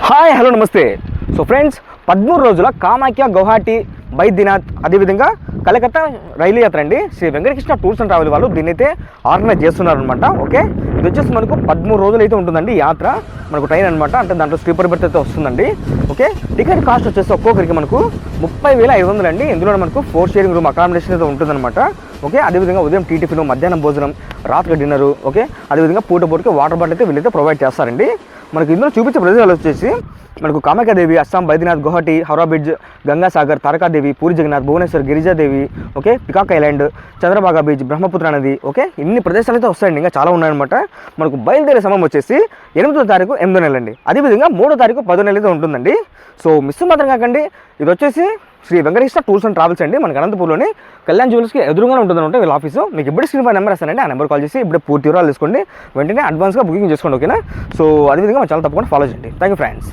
Hi hello నమస్తే. So friends, 13 రోజుల కామాఖ్య గౌహాటి బైద్యనాథ్ అదేవిధంగా కలకత్తా రైలు యాత్ర అండి. Shri Venkatakrishna tours and travel వాళ్ళు దీన్ని అయితే ఆర్గనైజ్ చేస్తున్నారు అనమాట. ఓకే, ఇది వచ్చేసి మనకు 13 రోజులు అయితే ఉంటుందండి యాత్ర. మనకు ట్రైన్ అనమాట, అంటే దాంట్లో స్లీపర్ బెర్త్ అయితే వస్తుందండి. ఓకే, టికెట్ కాస్ట్ వచ్చేసి ఒక్కొక్కరికి మనకు 30,500 అండి. ఇందులో మనకు 4 షేరింగ్ రూమ్ అకామిడేషన్ అయితే ఉంటుందన్నమాట. ఓకే, అదేవిధంగా ఉదయం టీ టిఫిన్, మధ్యాహ్నం భోజనం, రాత్రి డిన్నరు. ఓకే, అదేవిధంగా పూటకి వాటర్ బాటిల్ అయితే వీళ్ళైతే ప్రొవైడ్ చేస్తారండి. మనకి ఇందులో చూపించే ప్రదేశాలు వచ్చేసి మనకు Kamakhyadevi, Assam Baidyanath, Guwahati, Howrah bridge, Gangasagar, Tarakadevi, Puri Jagannath, Bhubaneswar, Girijadevi, okay, peacock island, Chandrabhaga beach, Brahmaputra నది. ఓకే, ఇన్ని ప్రదేశాలు అయితే వస్తాయండి, ఇంకా చాలా ఉన్నాయన్నమాట. మనకు బయలుదేరే సమయం వచ్చేసి 8వ తారీఖు 8వ నెల అండి. అదేవిధంగా 3వ తారీఖు 10వ నెల అయితే ఉంటుందండి. సో మిస్ మాత్రం కాకండి. ఇది వచ్చేసి Shri Venkatakrishna tours and travels అండి. మనకి అనంతపూర్లోని కళ్యాణ్ జ్యువెల్స్కి ఎదురుగానే ఉంటుందన్నమాట వీళ్ళ ఆఫీసు. మీకు ఇప్పుడు స్క్రీన్ పై నెంబర్ ఇస్తానండి, ఆ నెంబర్ కాల్ చేసి ఇప్పుడు పూర్తి వివరాలు తీసుకోండి, వెంటనే అడ్వాన్స్గా బుకింగ్ చేసుకోండి. ఓకేనా? సో అదేవిధంగా చాలా తప్పకుండా ఫాలో చేయండి. Thank you friends.